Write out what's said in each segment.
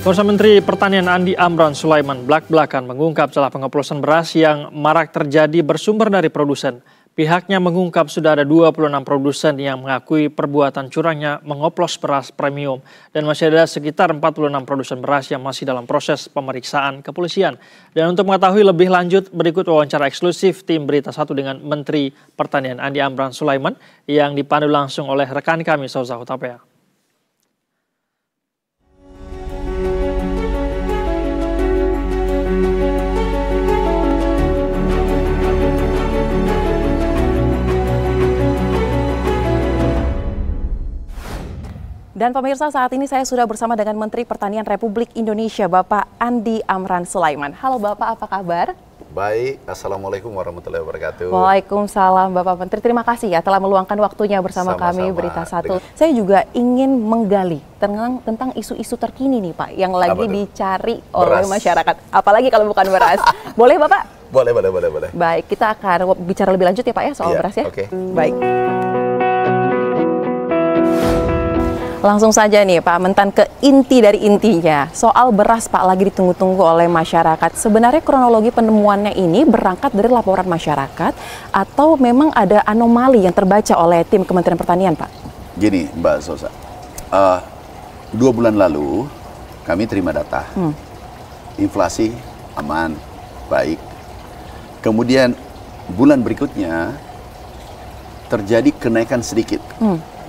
Pemirsa, Menteri Pertanian Andi Amran Sulaiman belak-belakan mengungkap celah pengoplosan beras yang marak terjadi bersumber dari produsen. Pihaknya mengungkap sudah ada 26 produsen yang mengakui perbuatan curangnya mengoplos beras premium. Dan masih ada sekitar 46 produsen beras yang masih dalam proses pemeriksaan kepolisian. Dan untuk mengetahui lebih lanjut, berikut wawancara eksklusif tim Berita 1 dengan Menteri Pertanian Andi Amran Sulaiman yang dipandu langsung oleh rekan kami, Sauza Hutapea. Dan pemirsa, saat ini saya sudah bersama dengan Menteri Pertanian Republik Indonesia, Bapak Andi Amran Sulaiman. Halo Bapak, apa kabar? Baik, Assalamualaikum warahmatullahi wabarakatuh. Waalaikumsalam Bapak Menteri, terima kasih ya telah meluangkan waktunya bersama kami Berita 1. Saya juga ingin menggali tentang isu-isu terkini nih Pak, yang lagi dicari oleh masyarakat. Apalagi kalau bukan beras. Boleh Bapak? Boleh. Baik, kita akan bicara lebih lanjut ya Pak ya soal beras ya. Oke. Baik. Langsung saja nih Pak Mentan ke inti dari intinya. Soal beras Pak lagi ditunggu-tunggu oleh masyarakat. Sebenarnya kronologi penemuannya ini berangkat dari laporan masyarakat atau memang ada anomali yang terbaca oleh tim Kementerian Pertanian Pak? Gini Mbak Sosa, 2 bulan lalu kami terima data. Inflasi aman, baik. Kemudian bulan berikutnya terjadi kenaikan sedikit.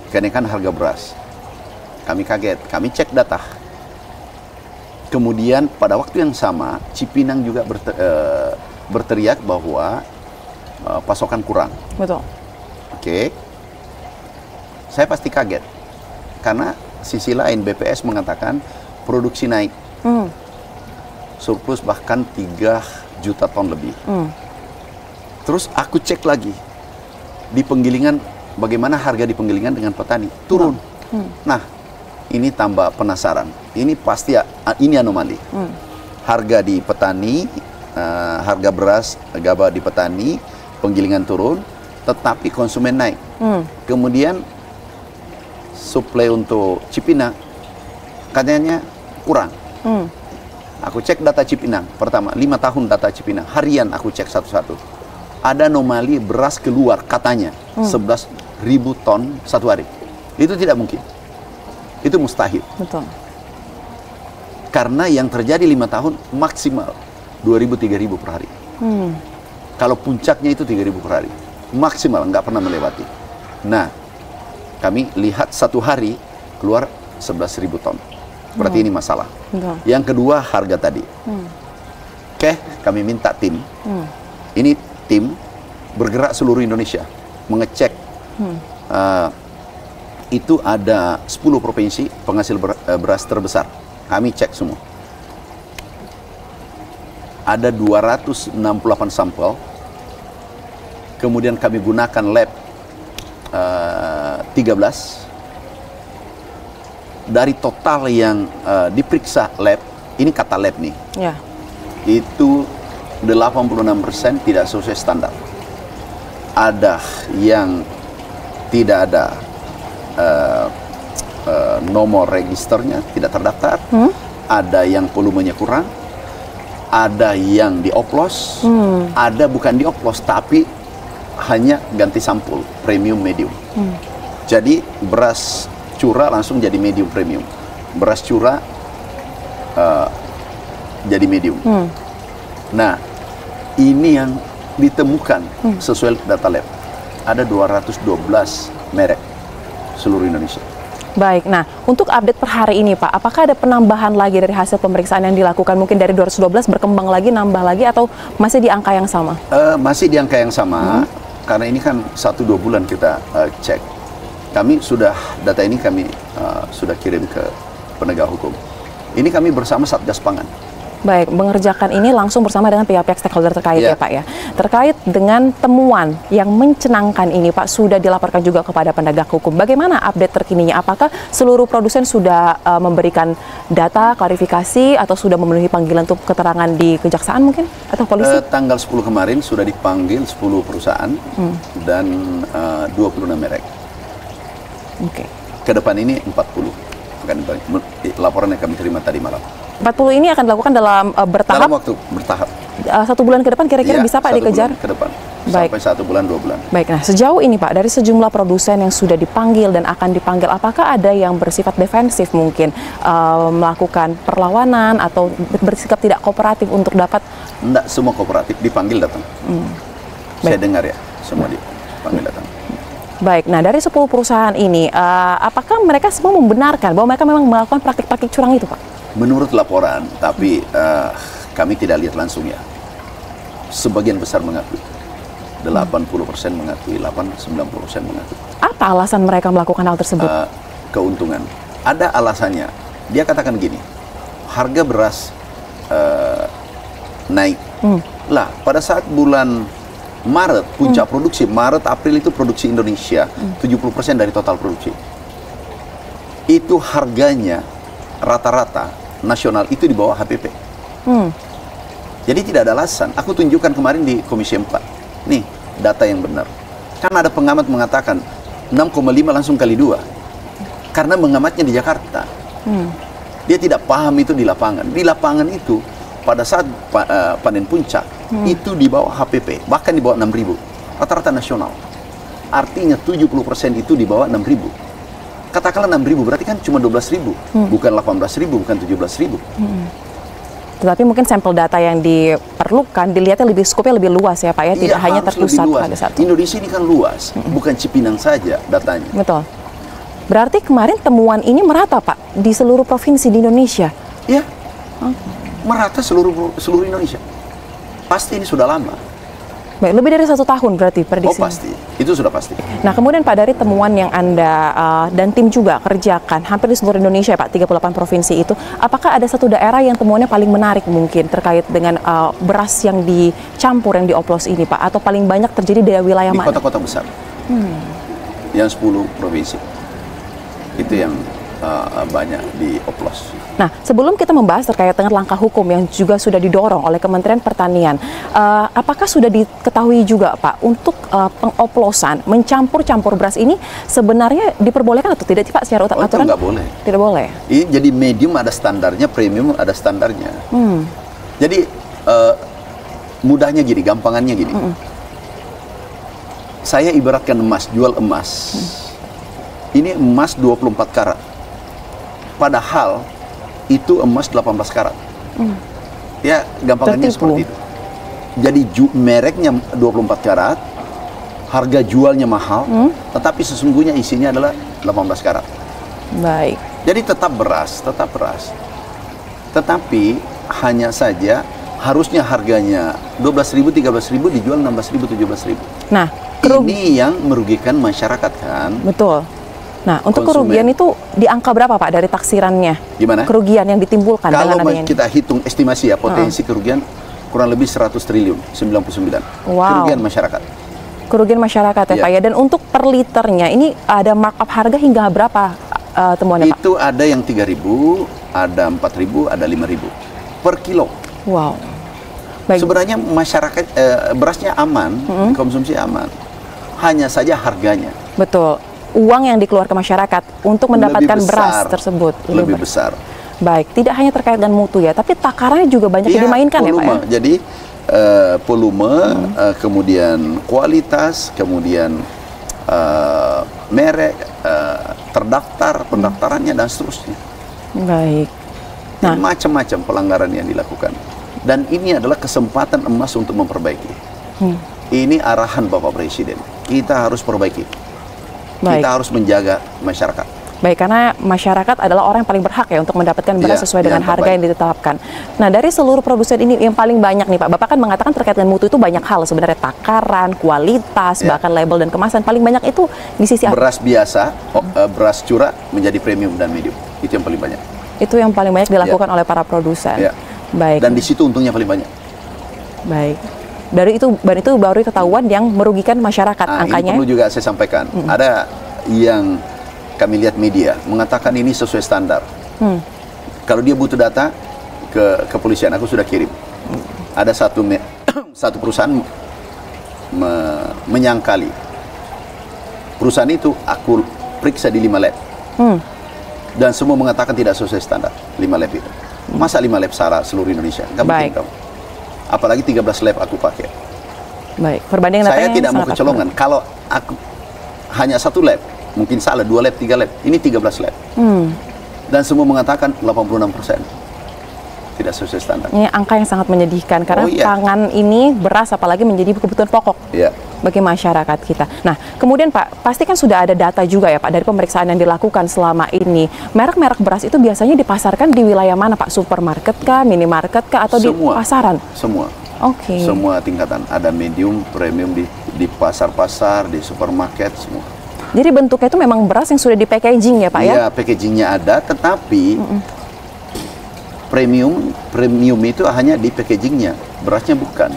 Kenaikan harga beras. Kami kaget, kami cek data. Kemudian pada waktu yang sama, Cipinang juga berteriak bahwa pasokan kurang. Betul. Oke. Saya pasti kaget. Karena sisi lain BPS mengatakan produksi naik. Surplus bahkan 3 juta ton lebih. Terus aku cek lagi. Di penggilingan, bagaimana harga di penggilingan dengan petani? Turun. Nah, ini tambah penasaran. Ini pasti ini anomali. Harga di petani, harga beras gabah di petani, penggilingan turun, tetapi konsumen naik. Kemudian suplai untuk Cipinang katanya kurang. Aku cek data Cipinang. Pertama, 5 tahun data Cipinang. Harian aku cek satu-satu. Ada anomali beras keluar katanya 11.000 ton satu hari. Itu tidak mungkin. Itu mustahil. Betul. Karena yang terjadi 5 tahun maksimal 2.000-3.000 per hari. Kalau puncaknya itu 3.000 per hari. Maksimal, nggak pernah melewati. Nah, kami lihat satu hari keluar 11.000 ton. Berarti ini masalah. Betul. Yang kedua, harga tadi. Oke, kami minta tim. Ini tim bergerak seluruh Indonesia. Mengecek itu ada 10 provinsi penghasil beras terbesar. Kami cek semua. Ada 268 sampel. Kemudian kami gunakan lab 13. Dari total yang diperiksa lab, ini kata lab nih. Ya. Itu 86% tidak sesuai standar. Ada yang tidak ada nomor registernya, tidak terdaftar. Ada yang volumenya kurang, ada yang dioplos, ada bukan dioplos tapi hanya ganti sampul premium medium. Jadi beras curah langsung jadi medium premium, beras curah jadi medium. Nah, ini yang ditemukan sesuai data lab. Ada 212 merek seluruh Indonesia. Baik, nah untuk update per hari ini Pak, apakah ada penambahan lagi dari hasil pemeriksaan yang dilakukan? Mungkin dari 212 berkembang lagi, nambah lagi, atau masih di angka yang sama? Masih di angka yang sama, karena ini kan 1-2 bulan kita cek. Kami sudah, data ini kami sudah kirim ke penegak hukum. Ini kami bersama Satgas Pangan. Baik, mengerjakan ini langsung bersama dengan pihak-pihak stakeholder terkait ya Pak ya. Terkait dengan temuan yang mencenangkan ini Pak, sudah dilaporkan juga kepada penegak hukum. Bagaimana update terkininya? Apakah seluruh produsen sudah memberikan data, klarifikasi, atau sudah memenuhi panggilan untuk keterangan di kejaksaan mungkin? Atau polisi? Tanggal 10 kemarin sudah dipanggil 10 perusahaan dan 26 merek. Oke. Ke depan ini 40. Laporan yang kami terima tadi malam. 40 ini akan dilakukan dalam bertahap? Dalam waktu bertahap. 1 bulan ke depan kira-kira bisa Pak dikejar? Ke depan. Baik. Sampai 1 bulan, 2 bulan. Baik, nah sejauh ini Pak, dari sejumlah produsen yang sudah dipanggil dan akan dipanggil, apakah ada yang bersifat defensif mungkin melakukan perlawanan atau bersikap tidak kooperatif untuk dapat? Enggak, semua kooperatif dipanggil datang. Saya dengar ya, semua dipanggil datang. Baik, nah dari 10 perusahaan ini, apakah mereka semua membenarkan bahwa mereka memang melakukan praktik-praktik curang itu Pak? Menurut laporan, tapi kami tidak lihat langsung ya. Sebagian besar mengakui. 80% mengakui, 90% mengakui. Apa alasan mereka melakukan hal tersebut? Keuntungan. Ada alasannya. Dia katakan gini, harga beras naik. Lah, pada saat bulan Maret, puncak produksi, Maret, April itu produksi Indonesia, 70% dari total produksi. Itu harganya rata-rata nasional itu di bawah HPP. Jadi tidak ada alasan. Aku tunjukkan kemarin di Komisi 4. Nih, data yang benar. Kan ada pengamat mengatakan 6,5 langsung kali 2. Karena mengamatnya di Jakarta. Dia tidak paham itu di lapangan. Di lapangan itu, pada saat panen puncak, itu di bawah HPP. Bahkan di bawah 6.000. Rata-rata nasional. Artinya 70% itu di bawah 6.000. Katakanlah 6.000, berarti kan cuma 12.000. Bukan 18.000, bukan 17.000. Tetapi mungkin sampel data yang diperlukan dilihatnya lebih skopnya lebih luas ya Pak ya, tidak hanya terpusat pada satu. Indonesia ini kan luas, bukan Cipinang saja datanya. Betul. Berarti kemarin temuan ini merata Pak di seluruh provinsi di Indonesia? Iya, merata seluruh Indonesia. Pasti ini sudah lama. Baik, lebih dari 1 tahun berarti prediksi. Oh pasti, itu sudah pasti. Nah kemudian Pak, dari temuan yang Anda dan tim juga kerjakan hampir di seluruh Indonesia Pak, 38 provinsi itu, apakah ada satu daerah yang temuannya paling menarik mungkin terkait dengan beras yang dicampur, yang dioplos ini Pak, atau paling banyak terjadi di wilayah mana? Di kota-kota besar, yang 10 provinsi, itu yang banyak dioplos. Nah, sebelum kita membahas terkait dengan langkah hukum yang juga sudah didorong oleh Kementerian Pertanian, apakah sudah diketahui juga Pak untuk pengoplosan, mencampur-campur beras ini sebenarnya diperbolehkan atau tidak Pak secara aturan? Itu nggak boleh. Tidak boleh. Ini jadi medium ada standarnya, premium ada standarnya. Jadi mudahnya gini, gampangannya gini. Saya ibaratkan emas, jual emas. Ini emas 24 karat. Padahal itu emas 18 karat. Ya, gampangannya seperti itu. Jadi mereknya 24 karat, harga jualnya mahal, tetapi sesungguhnya isinya adalah 18 karat. Baik. Jadi tetap beras. Tetapi hanya saja harusnya harganya 12.000, 13.000 dijual 16.000, 17.000. Nah, ini yang merugikan masyarakat kan? Betul. Nah, untuk konsumen. kerugian itu di angka berapa Pak dari taksirannya? Gimana? Kerugian yang ditimbulkan kalau dengan adanya kita hitung estimasi ya, potensi kerugian kurang lebih 100 triliun, 99. Wow. Kerugian masyarakat. Kerugian masyarakat ya Pak ya. Dan untuk per liternya ini ada markup harga hingga berapa temuannya Pak? Itu ada yang 3.000, ada 4.000, ada 5.000 per kilo. Wow. Baik. Sebenarnya masyarakat berasnya aman, konsumsi aman. Hanya saja harganya. Betul. Uang yang dikeluarkan masyarakat untuk mendapatkan beras tersebut lebih besar. Baik, tidak hanya terkait dengan mutu ya, tapi takarannya juga banyak yang dimainkan volume. ya Pak ya? Jadi volume, kemudian kualitas, kemudian merek, terdaftar, pendaftarannya dan seterusnya. Baik. Nah, macam-macam pelanggaran yang dilakukan. Dan ini adalah kesempatan emas untuk memperbaiki. Ini arahan Bapak Presiden. Kita harus perbaiki. Baik. Kita harus menjaga masyarakat. Baik, karena masyarakat adalah orang yang paling berhak ya untuk mendapatkan beras sesuai dengan harga yang ditetapkan. Nah, dari seluruh produsen ini yang paling banyak nih Pak, Bapak kan mengatakan terkait dengan mutu itu banyak hal sebenarnya, takaran, kualitas, bahkan label dan kemasan. Paling banyak itu di sisi beras biasa, beras curah menjadi premium dan medium. Itu yang paling banyak. Itu yang paling banyak dilakukan oleh para produsen. Baik. Dan di situ untungnya paling banyak. Baik. Dari itu baru ketahuan yang merugikan masyarakat angkanya. Ini perlu juga saya sampaikan. Ada yang kami lihat media mengatakan ini sesuai standar. Kalau dia butuh data ke kepolisian, aku sudah kirim. Ada satu perusahaan menyangkali. Perusahaan itu aku periksa di 5 lab. Dan semua mengatakan tidak sesuai standar 5 lab itu. Masa 5 lab SARA seluruh Indonesia? Nggak mungkin dong. Apalagi 13 lab aku pakai. Baik, perbandingan Saya tidak mau kecolongan. Kalau aku hanya 1 lab, mungkin salah, 2 lab, 3 lab. Ini 13 lab. Dan semua mengatakan 86% tidak sesuai standar. Ini angka yang sangat menyedihkan karena pangan ini, beras apalagi menjadi kebutuhan pokok bagi masyarakat kita. Nah, kemudian Pak, pasti kan sudah ada data juga ya Pak dari pemeriksaan yang dilakukan selama ini. Merek-merek beras itu biasanya dipasarkan di wilayah mana Pak? Supermarket kah, minimarket kah, atau semua, di pasaran? Semua. Oke. Semua tingkatan. Ada medium, premium di pasar-pasar, di supermarket, semua. Jadi bentuknya itu memang beras yang sudah di packaging ya Pak ya? Iya, packagingnya ada, tetapi premium itu hanya di packagingnya, berasnya bukan.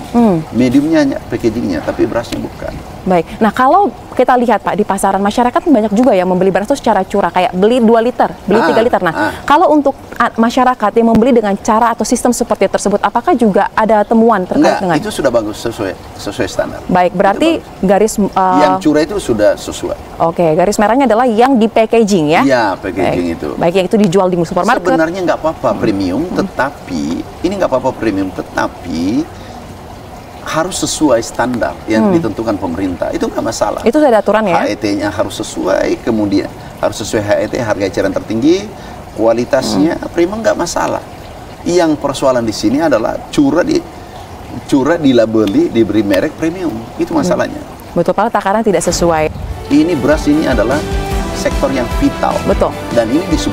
Mediumnya hanya packagingnya, tapi berasnya bukan. Baik. Nah, kalau kita lihat Pak di pasaran, masyarakat banyak juga yang membeli beras itu secara curah, kayak beli 2 liter, beli 3 liter. Nah, kalau untuk masyarakat yang membeli dengan cara atau sistem seperti tersebut, apakah juga ada temuan terkait dengan? Itu sudah bagus, sesuai standar. Baik, berarti garis yang curah itu sudah sesuai. Oke, garis merahnya adalah yang di packaging ya? Iya, packaging itu. Baik, yang itu dijual di supermarket. Sebenarnya nggak apa-apa premium, tetapi ini nggak apa-apa premium, tetapi harus sesuai standar yang ditentukan pemerintah. Itu nggak masalah. Itu sudah ada aturan ya? HET-nya harus sesuai, kemudian harus sesuai HET, harga eceran tertinggi, kualitasnya premium nggak masalah. Yang persoalan di sini adalah curah dilabeli, diberi merek premium. Itu masalahnya. Betul Pak, takaran tidak sesuai. Ini beras ini adalah sektor yang vital. Betul. Dan ini